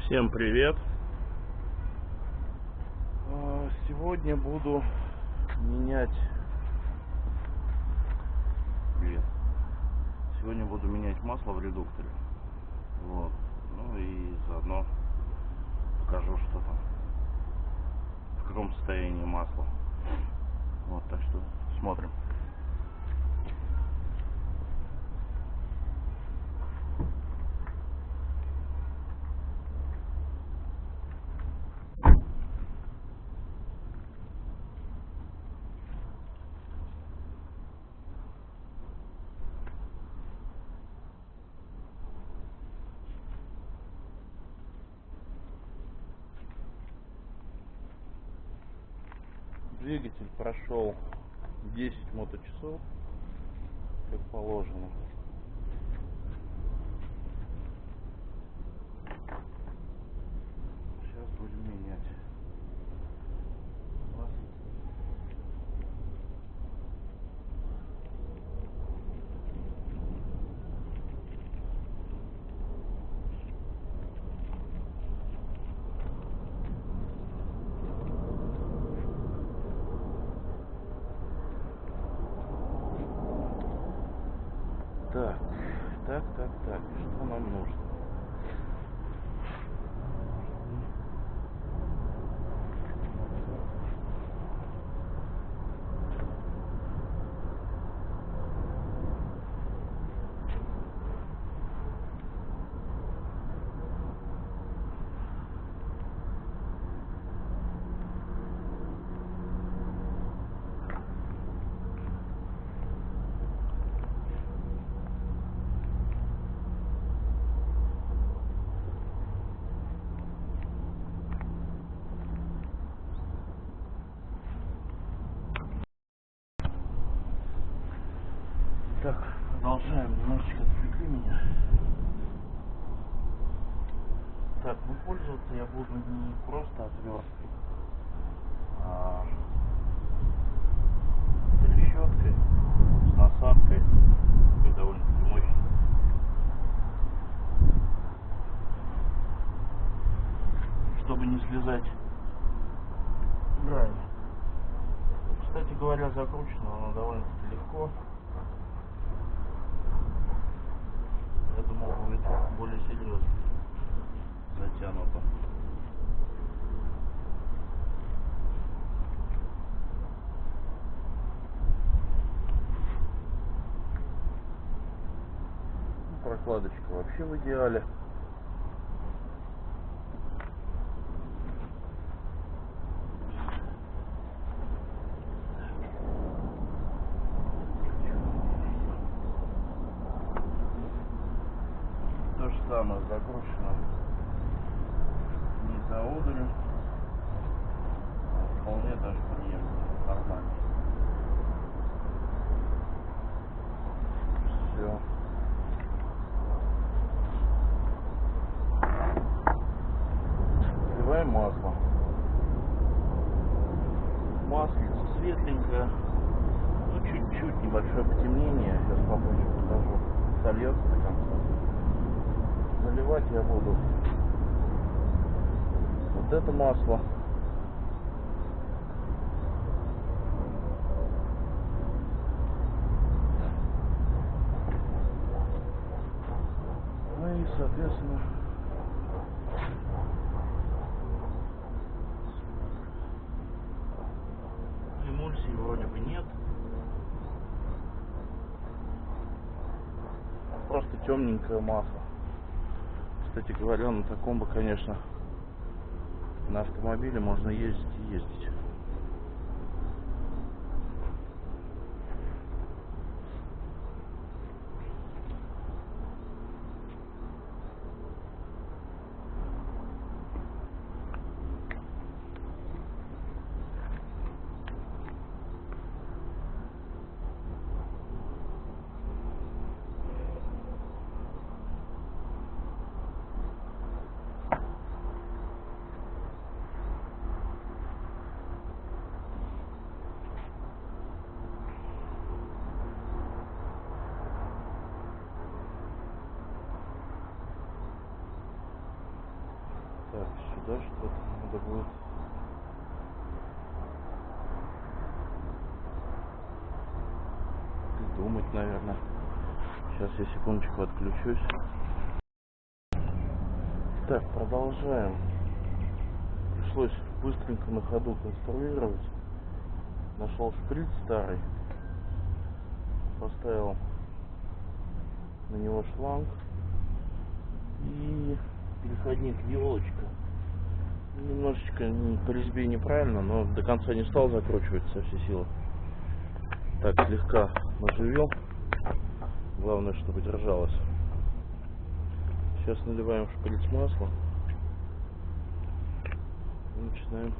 Всем привет! Сегодня буду менять масло в редукторе. Вот. Ну и заодно покажу, что там, в каком состоянии масло. Вот, так что смотрим. Двигатель прошел 10 моточасов, как положено. Сейчас будем менять масло. Так, что нам нужно? Так, продолжаем, немножечко отвлекли меня. Так, ну пользоваться я буду не просто отверткой, а трещоткой с насадкой, довольно-таки мощной, чтобы не слезать грани. Кстати говоря, закручено оно довольно-таки легко. Я думал, будет более серьезно затянуто. Прокладочка вообще в идеале. То же самое загружено не за одурью, а вполне даже приемлемо, нормально. Все. Сливаем масло. Масло светленькое, ну чуть-чуть небольшое потемнение. Сейчас попозже покажу. Сольется до конца. Заливать я буду вот это масло. Ну и соответственно эмульсии вроде бы нет. Просто темненькое масло. Кстати говоря, на таком бы, конечно, на автомобиле можно ездить и ездить. Так, сюда что-то надо будет. Придумать, наверное. Сейчас я секундочку отключусь. Так, продолжаем. Пришлось быстренько на ходу конструировать. Нашел шприц старый. Поставил на него шланг. И переходник елочка. Немножечко по резьбе неправильно, но до конца не стал закручивать со всей силы. Так, слегка наживем. Главное, чтобы держалось. Сейчас наливаем в шприц масла. И начинаем.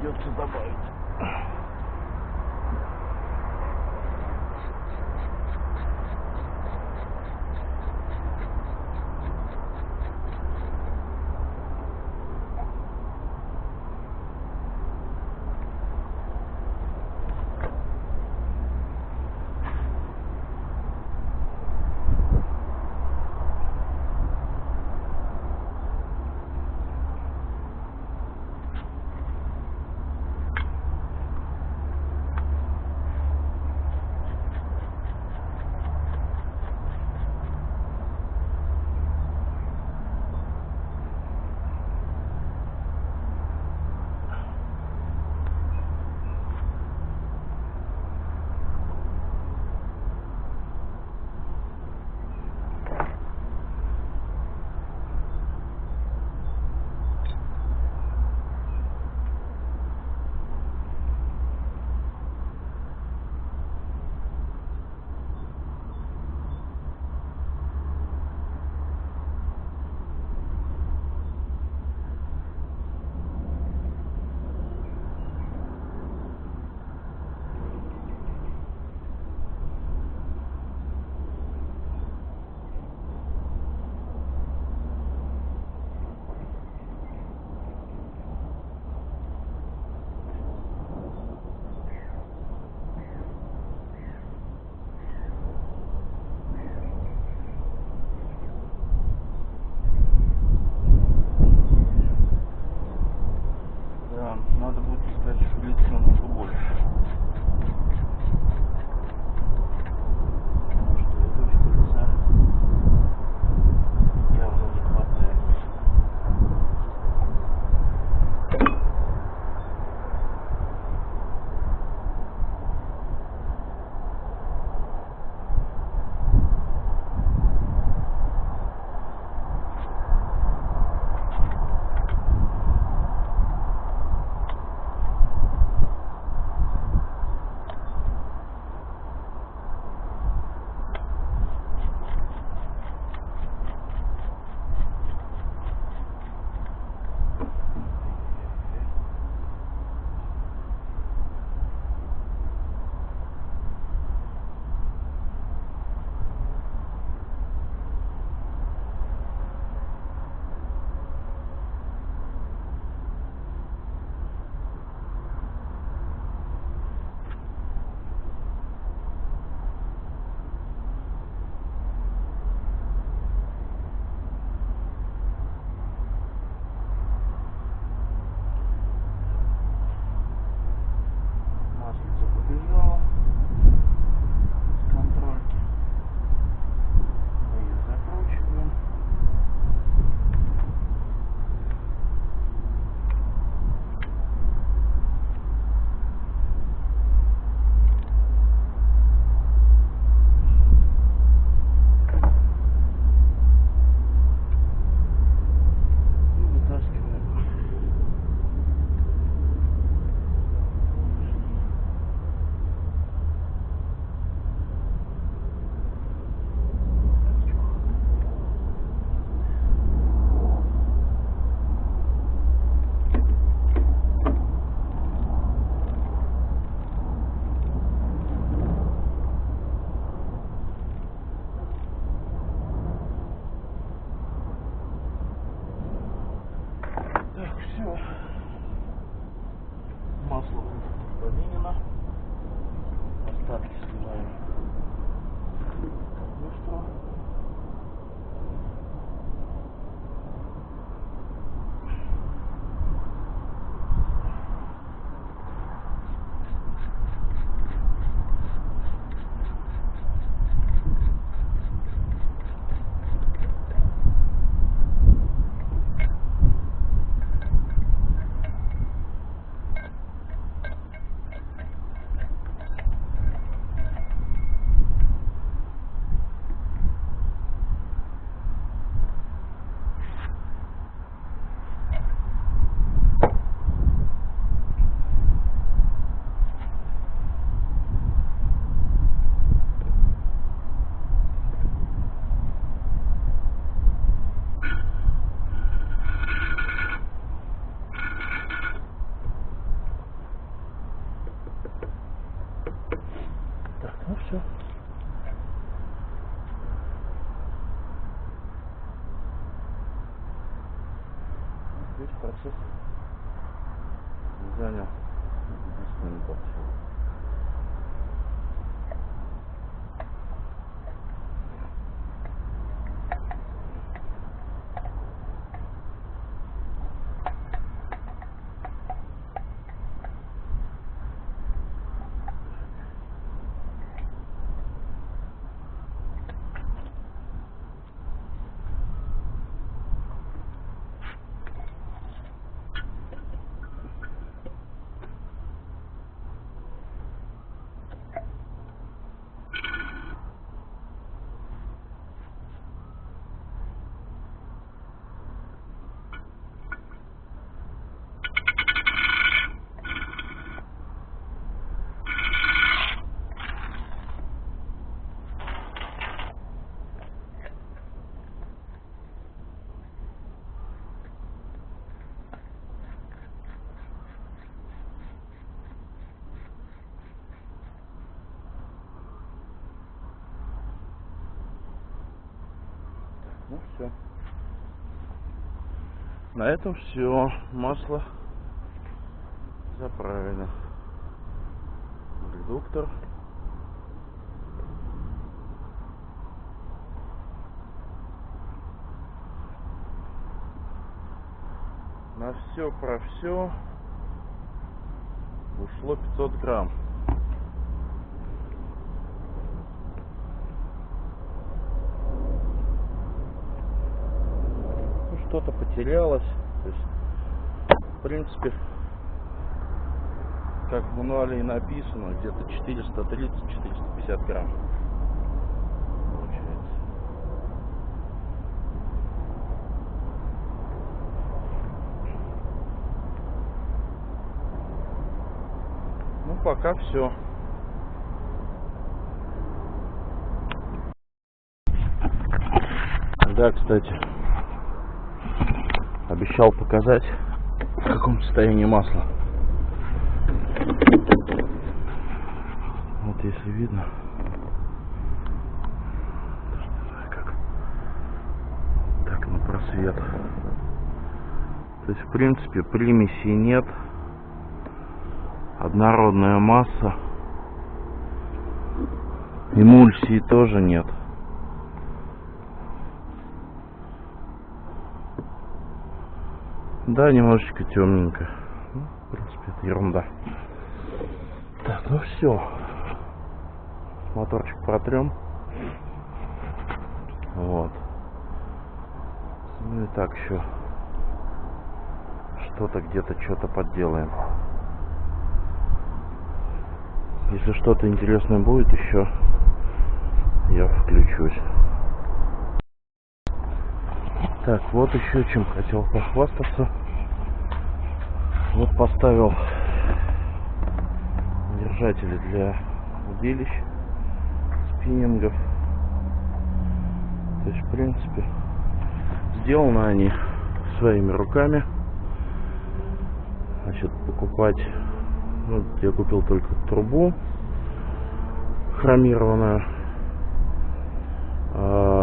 Придется добавить. бензина. Остатки сливаем. Быстро. Так, ну все. Весь процесс занял 10 минут вообще. Ну все. На этом все. Масло заправлено. Редуктор. На все про все ушло 500 грамм. Что-то потерялось. То есть, в принципе, как в мануале и написано, где-то 430-450 грамм получается. Ну, пока все. Да, кстати, обещал показать, в каком состоянии масло. Вот если видно, даже не знаю как, так на просвет. То есть в принципе примесей нет, однородная масса, эмульсии тоже нет. Да, немножечко темненько. Ну, в принципе, это ерунда. Так, ну все. Моторчик протрем. Вот. Ну и так еще что-то где-то что-то подделаем. Если что-то интересное будет еще, я включусь. Так, вот еще чем хотел похвастаться. Вот поставил держатели для удилищ, спиннингов. То есть, в принципе, сделаны они своими руками. Значит, покупать, ну, я купил только трубу хромированную.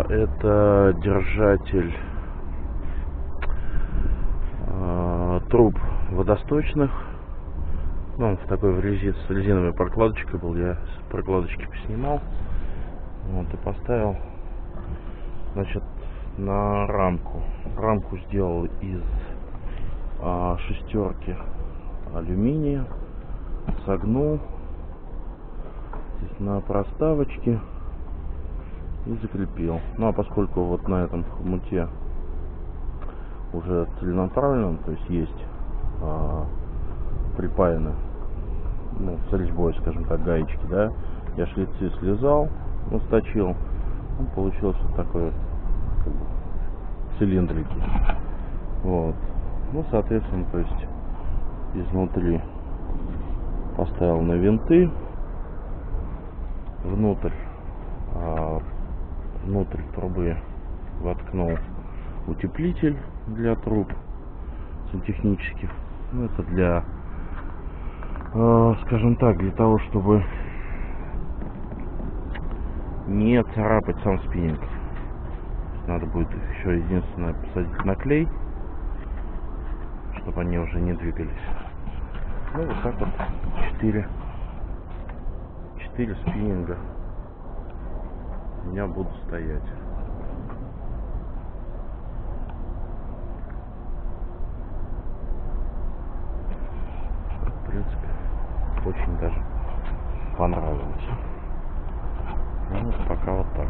Это держатель труб водосточных Ну, он в такой в с резиновой прокладочкой был. Я прокладочки поснимал. Вот, и поставил, значит, на рамку. Рамку сделал из шестерки алюминия. Согнул здесь на проставочке и закрепил. Ну, а поскольку вот на этом хомуте уже целенаправленно, то есть припаяны, ну, с резьбой, скажем так, гаечки, да, я шлицы слезал, сточил, ну, получился такой как бы цилиндрики. Вот. Ну, соответственно, то есть изнутри поставил на винты, внутрь трубы воткнул утеплитель для труб сантехнических. Ну, это для, скажем так, для того, чтобы не царапать сам спиннинг. Надо будет еще единственное посадить на клей, чтобы они уже не двигались. Ну, вот так вот 4 спиннинга у меня будут стоять. В принципе, очень даже понравилось. Ну, пока вот так.